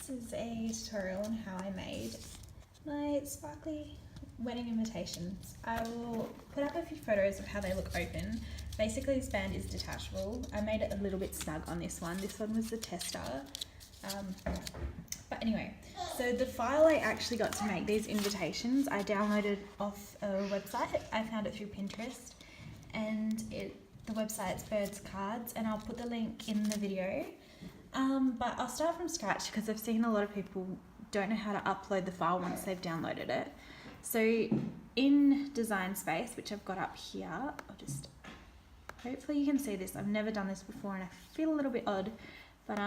This is a tutorial on how I made my sparkly wedding invitations. I will put up a few photos of how they look open. Basically this band is detachable. I made it a little bit snug on this one. This one was the tester. But anyway, so the file I actually got to make these invitations, I downloaded off a website. I found it through Pinterest, and the website's Birds Cards, and I'll put the link in the video. But I'll start from scratch because I've seen a lot of people don't know how to upload the file once they've downloaded it. So in Design Space, which I've got up here, hopefully you can see this. I've never done this before and I feel a little bit odd, but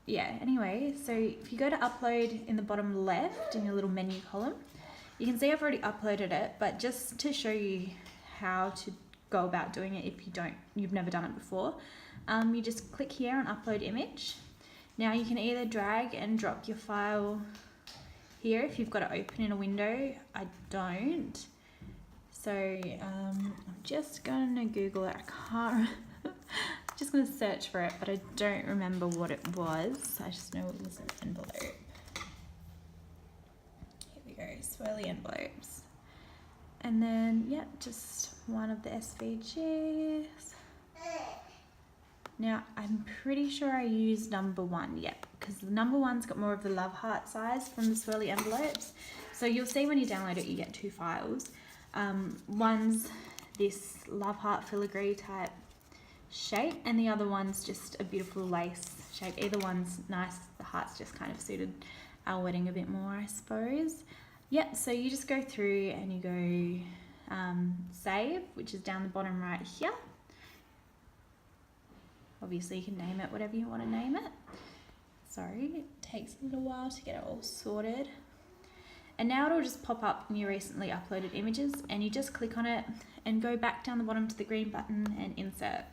yeah, anyway, so if you go to upload in the bottom left in your little menu column, you can see I've already uploaded it, but just to show you how to go about doing it if you've never done it before, you just click here on upload image. Now you can either drag and drop your file here if you've got it open in a window. I don't. So I'm just gonna Google it. I'm just gonna search for it, but I don't remember what it was. I just know it was an envelope. Here we go, swirly envelopes. And then, yeah, just one of the SVGs. Now, I'm pretty sure I used number 1, yep, because the number 1's got more of the love heart size from the swirly envelopes. So you'll see when you download it, you get 2 files. One's this love heart filigree type shape, and the other one's just a beautiful lace shape. Either one's nice. The heart's just kind of suited our wedding a bit more, I suppose. Yep, so you just go through and you go save, which is down the bottom right here. Obviously you can name it whatever you want to name it. Sorry, it takes a little while to get it all sorted. And now it'll just pop up in your recently uploaded images, and you just click on it and go back down the bottom to the green button and insert.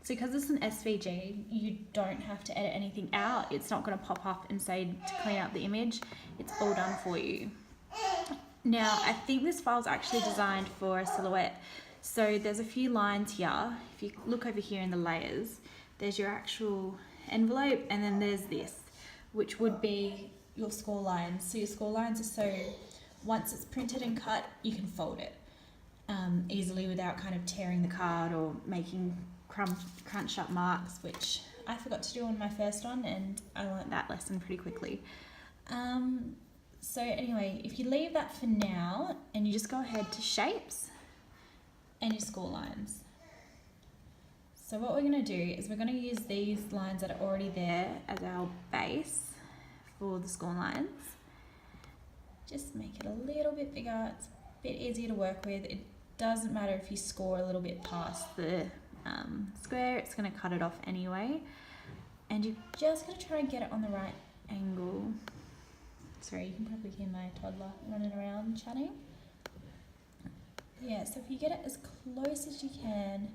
So because it's an SVG, you don't have to edit anything out. It's not going to pop up and say to clean up the image. It's all done for you. Now, I think this file's actually designed for a silhouette. So there's a few lines here. If you look over here in the layers, there's your actual envelope, and then there's this, which would be your score lines. So your score lines are so once it's printed and cut, you can fold it easily without kind of tearing the card or making crunch up marks, which I forgot to do on my first one, and I learned that lesson pretty quickly. So anyway, if you leave that for now and you just go ahead to shapes and your score lines. So what we're going to do is we're going to use these lines that are already there as our base for the score lines. Just make it a little bit bigger. It's a bit easier to work with. It doesn't matter if you score a little bit past the square, it's going to cut it off anyway. And you're just going to try and get it on the right angle. Sorry, you can probably hear my toddler running around chatting. Yeah, so if you get it as close as you can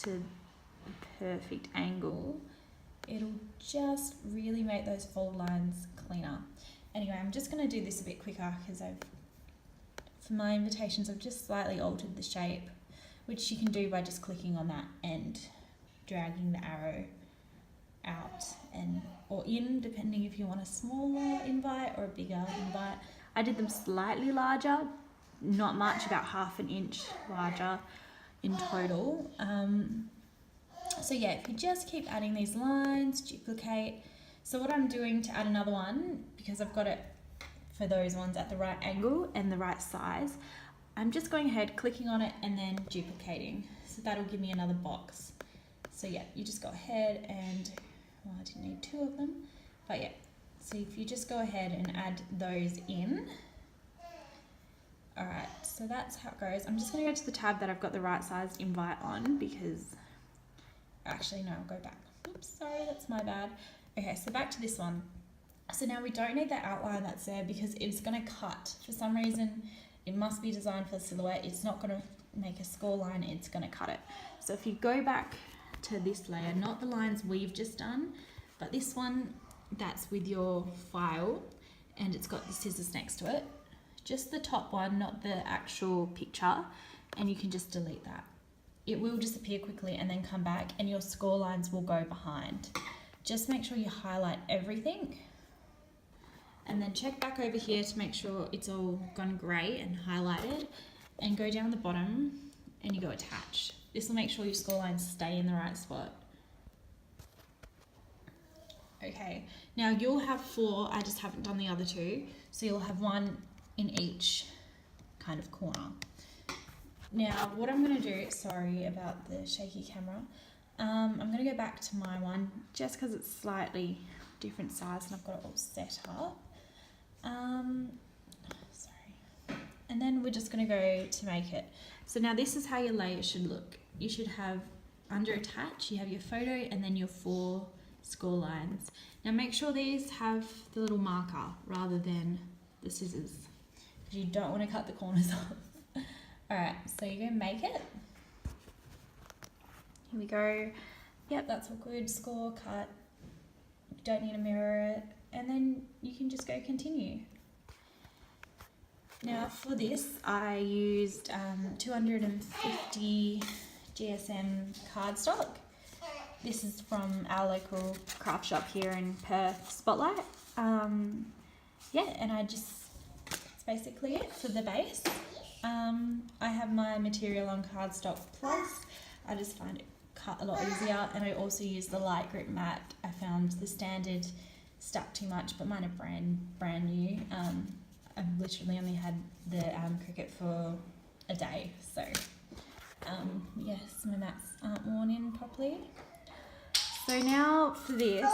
to the perfect angle, it'll just really make those fold lines cleaner. Anyway, I'm just going to do this a bit quicker because for my invitations, I've just slightly altered the shape, which you can do by just clicking on that and dragging the arrow out or in, depending if you want a smaller invite or a bigger invite. I did them slightly larger, not much, about ½ an inch larger in total. So yeah, if you just keep adding these lines, duplicate. So what I'm doing to add another one, because I've got it for those ones at the right angle and the right size, I'm just going ahead, clicking on it and then duplicating. So that'll give me another box. So yeah, you just go ahead and, well, I didn't need 2 of them, but yeah. So if you just go ahead and add those in. All right, so that's how it goes. I'm just gonna go to the tab that I've got the right size invite on because, actually no, I'll go back. Oops, sorry, that's my bad. Okay, so back to this one. So now we don't need that outline that's there because it's gonna cut. For some reason, it must be designed for the silhouette. It's not gonna make a score line, it's gonna cut it. So if you go back to this layer, not the lines we've just done, but this one that's with your file, and it's got the scissors next to it. Just the top one, not the actual picture, and you can just delete that. It will disappear quickly and then come back, and your score lines will go behind. just make sure you highlight everything. And then check back over here to make sure it's all gone grey and highlighted. And go down the bottom and you go attach. This will make sure your score lines stay in the right spot. Okay, now you'll have 4, I just haven't done the other 2. So you'll have 1 in each kind of corner. Now what I'm going to do, sorry about the shaky camera, I'm going to go back to my one just because it's slightly different size and I've got it all set up. Sorry. And then we're just going to go to make it. So now this is how your layer should look. You should have under attach, you have your photo and then your 4 score lines. Now make sure these have the little marker rather than the scissors because you don't want to cut the corners off. Alright, so you're going to make it. Here we go. Yep, that's all good. Score, cut. You don't need to mirror it. And then you can just go continue. Now for this I used 250 GSM cardstock. This is from our local craft shop here in Perth, Spotlight. Yeah, and it's basically it for the base. I have my material on cardstock plus. I just find it cut a lot easier, and I also use the light grip mat. I found the standard stuck too much, but mine are brand new. I've literally only had the Cricut for a day, so yes, my mats aren't worn in properly. So now for this,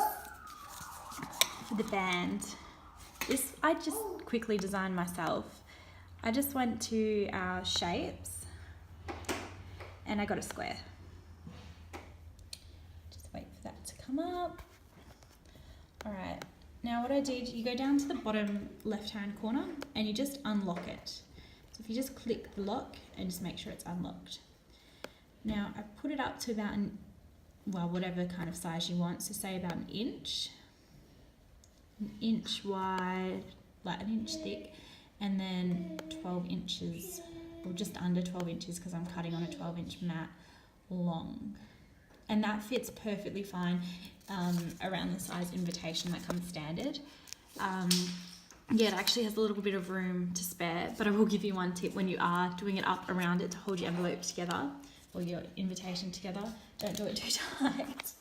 for the band, this I just quickly designed myself. I just went to our shapes and I got a square. Just wait for that to come up. Alright, now what I did, you go down to the bottom left hand corner and you just unlock it. So if you just click the lock and just make sure it's unlocked. Now I put it up to about whatever kind of size you want, so say about an inch wide, like an inch thick, and then 12 inches, or just under 12 inches because I'm cutting on a 12-inch mat long. And that fits perfectly fine around the size invitation that comes standard. Yeah, it actually has a little bit of room to spare, but I will give you one tip when you are doing it up around it to hold your envelope together or your invitation together. Don't do it too tight.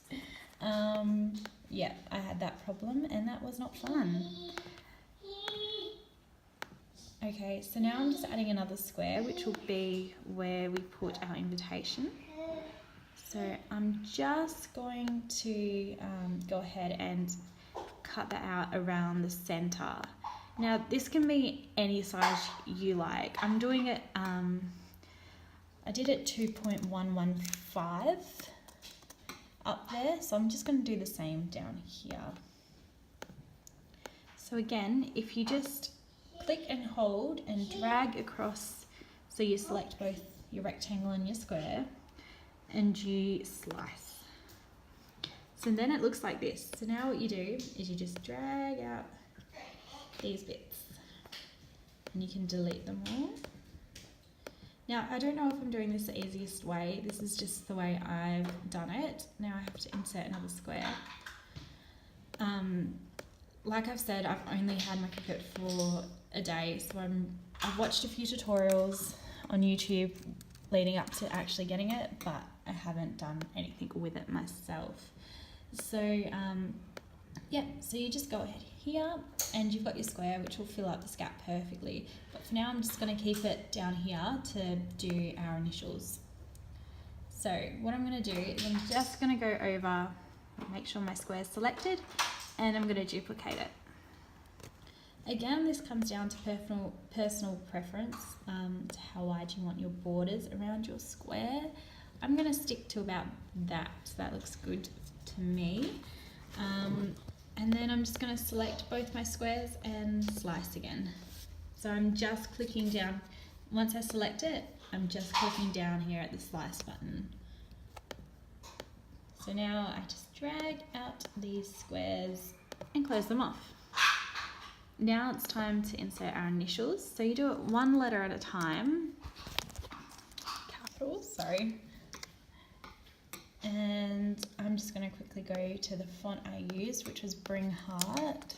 Yeah, I had that problem and that was not fun. Okay, so now I'm just adding another square, which will be where we put our invitation. So I'm just going to go ahead and cut that out around the center. Now this can be any size you like. I'm doing it, I did it 2.115 up there, so I'm just going to do the same down here. So again, if you just click and hold and drag across, so you select both your rectangle and your square, and you slice. So then it looks like this. So now what you do is you just drag out these bits and you can delete them all. Now I don't know if I'm doing this the easiest way. This is just the way I've done it. Now I have to insert another square. Like I've said, I've only had my Cricut for a day, so I've watched a few tutorials on YouTube leading up to actually getting it, but I haven't done anything with it myself. So yeah, so you just go ahead here and you've got your square, which will fill up this gap perfectly. But for now I'm just going to keep it down here to do our initials. So what I'm going to do is I'm just going to go over, make sure my square is selected, and I'm going to duplicate it. Again, this comes down to personal preference, to how wide you want your borders around your square. I'm going to stick to about that, so that looks good to me. And then I'm just going to select both my squares and slice again. So I'm just clicking down, once I select it, I'm just clicking down here at the slice button. So now I just drag out these squares and close them off. Now it's time to insert our initials. So you do it one letter at a time. Capitals, sorry. And I'm just going to quickly to go to the font I used, which was Bring Heart.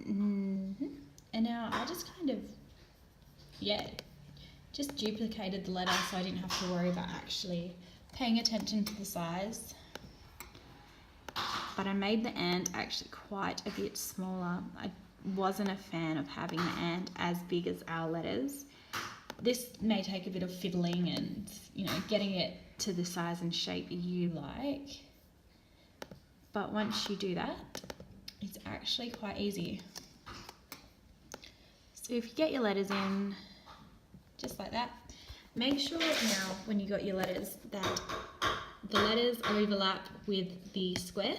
And now I just kind of, just duplicated the letter so I didn't have to worry about actually paying attention to the size. But I made the and actually quite a bit smaller. I wasn't a fan of having the and as big as our letters. This may take a bit of fiddling and, you know, getting it to the size and shape you like. But once you do that, it's actually quite easy. So if you get your letters in, just like that, make sure now when you got your letters that the letters overlap with the square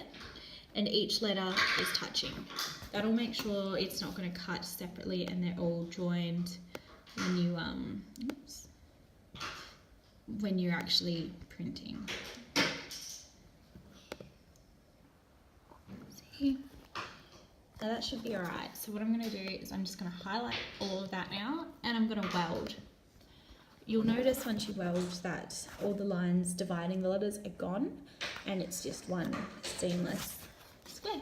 and each letter is touching. That'll make sure it's not going to cut separately and they're all joined when you when you're actually printing. See? Now that should be alright. So what I'm going to do is I'm just going to highlight all of that now and I'm going to weld. You'll notice once you weld that all the lines dividing the letters are gone and it's just one seamless square.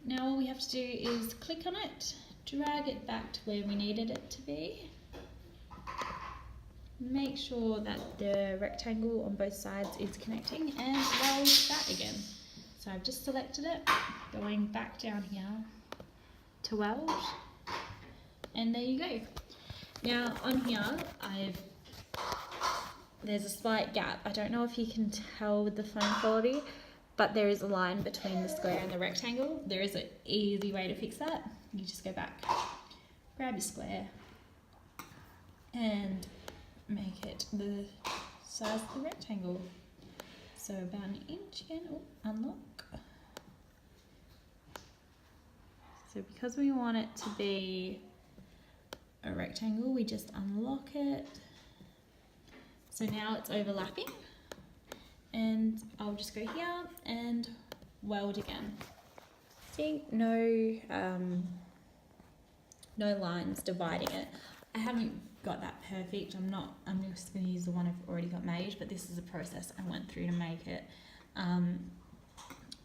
Now all we have to do is click on it, drag it back to where we needed it to be. Make sure that the rectangle on both sides is connecting and weld that again. So I've just selected it, going back down here to weld, and there you go. Now on here, there's a slight gap. I don't know if you can tell with the phone quality, but there is a line between the square and the rectangle. There is an easy way to fix that. You just go back, grab your square, and make it the size of the rectangle. So about an inch again. Oh, unlock. So because we want it to be a rectangle, we just unlock it. So now it's overlapping, and I'll just go here and weld again. See, no lines dividing it. I haven't got that perfect. I'm just going to use the one I've already got made, but this is a process I went through to make it.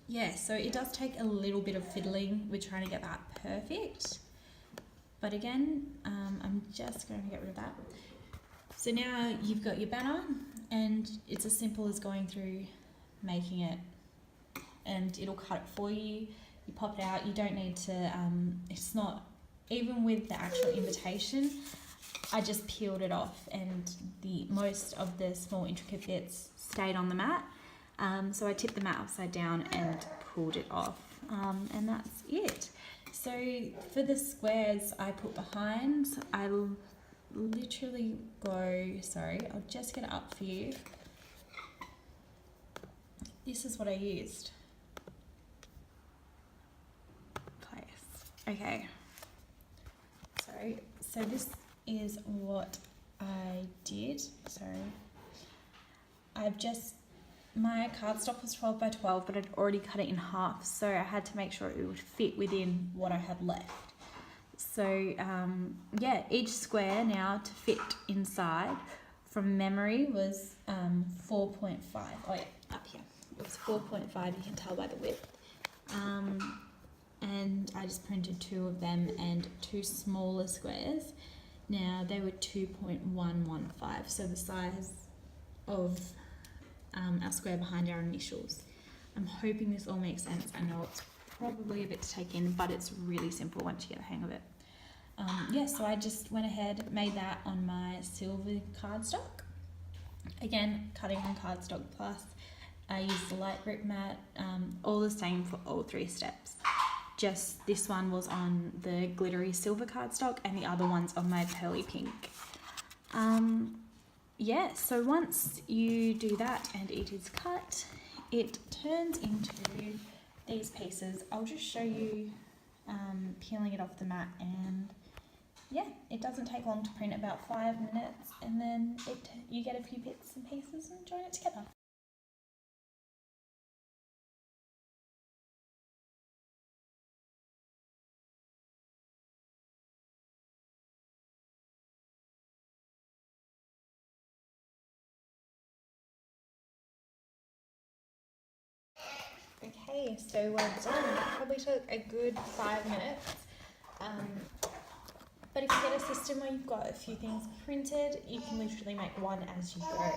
Yeah, so it does take a little bit of fiddling with trying to get that perfect. But again, I'm just going to get rid of that. So now you've got your banner and it's as simple as going through making it, and it'll cut it for you. You pop it out. You don't need to, it's not, even with the actual invitation, I just peeled it off and most of the small intricate bits stayed on the mat. So I tipped the mat upside down and pulled it off, and that's it. So for the squares I put behind, I'll literally go, I'll just get it up for you. This is what I used. Okay. So this is what I did. My cardstock was 12 by 12, but I'd already cut it in half, so I had to make sure it would fit within what I had left. So yeah, each square now to fit inside from memory was 4.5. Oh yeah, up here. It was 4.5, you can tell by the width. And I just printed 2 of them and 2 smaller squares. Now they were 2.115, so the size of our square behind our initials. I'm hoping this all makes sense. I know it's probably a bit to take in, but it's really simple once you get the hang of it. Yeah, so I just went ahead, made that on my silver cardstock. Again, cutting on cardstock plus. I used the light grip mat, all the same for all 3 steps. Just this one was on the glittery silver cardstock and the other one's on my pearly pink. Yeah, so once you do that and it is cut, it turns into these pieces. I'll just show you peeling it off the mat, and yeah, it doesn't take long to print, about 5 minutes, and then you get a few bits and pieces and join it together. Okay, so we're done. That probably took a good 5 minutes. But if you get a system where you've got a few things printed, you can literally make one as you go.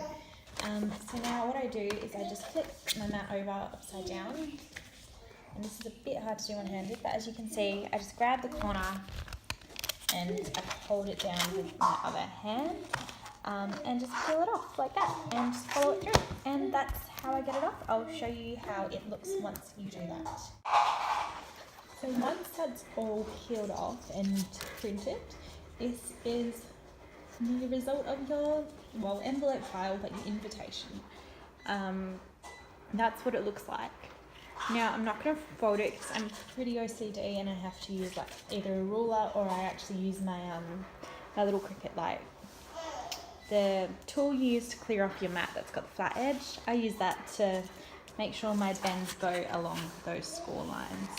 So now what I do is I just flip my mat over upside down. And this is a bit hard to do one-handed, but as you can see, I just grab the corner and I hold it down with my other hand. And just peel it off like that and just follow it through, and that's how I get it off. I'll show you how it looks once you do that. So once that's all peeled off and printed, this is the result of your, well, envelope file, but your invitation. That's what it looks like. Now I'm not going to fold it because I'm pretty OCD and I have to use like either a ruler or I actually use my my little Cricut, like the tool you use to clear off your mat that's got the flat edge. I use that to make sure my bends go along those score lines.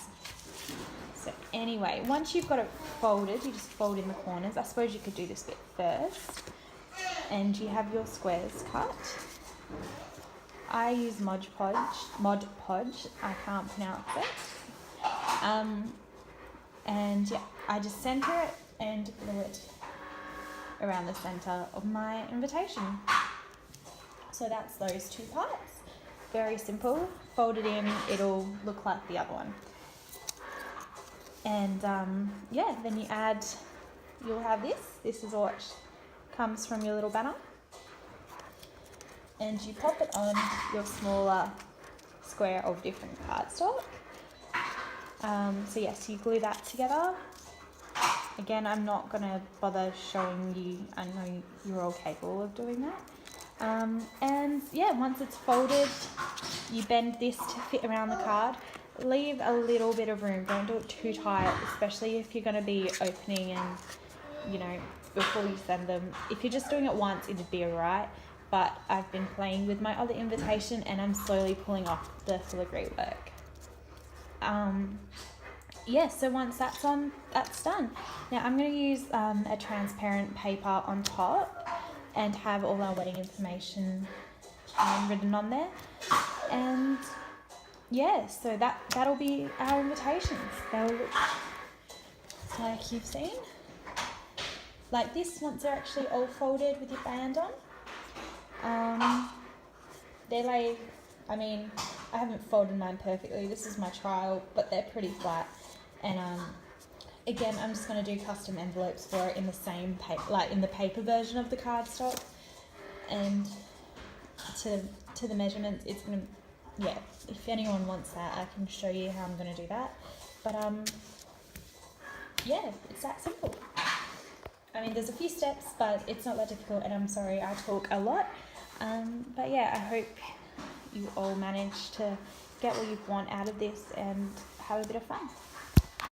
So anyway, once you've got it folded, you just fold in the corners. I suppose you could do this bit first. And you have your squares cut. I use Mod Podge, I can't pronounce it. And yeah, I just center it and glue it around the center of my invitation. So that's those two parts. Very simple. Fold it in, it'll look like the other one. And yeah, then you add, you'll have this. This is what comes from your little banner. And you pop it on your smaller square of different cardstock. So yes, you glue that together. Again, I'm not going to bother showing you, I know you're all capable of doing that. And yeah, once it's folded, you bend this to fit around the card. Leave a little bit of room, don't do it too tight, especially if you're going to be opening and, you know, before you send them. If you're just doing it once, it'd be alright, but I've been playing with my other invitation and I'm slowly pulling off the filigree work. Yeah, so once that's on, that's done. Now I'm going to use a transparent paper on top and have all our wedding information written on there. And yeah, so that'll be our invitations. They'll look like you've seen. Like this, once they're actually all folded with your band on. They're like, I mean, I haven't folded mine perfectly. This is my trial, but they're pretty flat. And again, I'm just going to do custom envelopes for it in the same paper, like in the paper version of the cardstock. And to the measurements, it's going to, yeah, if anyone wants that, I can show you how I'm going to do that. But yeah, it's that simple. I mean, there's a few steps, but it's not that difficult, and I'm sorry I talk a lot. But yeah, I hope you all manage to get what you want out of this and have a bit of fun.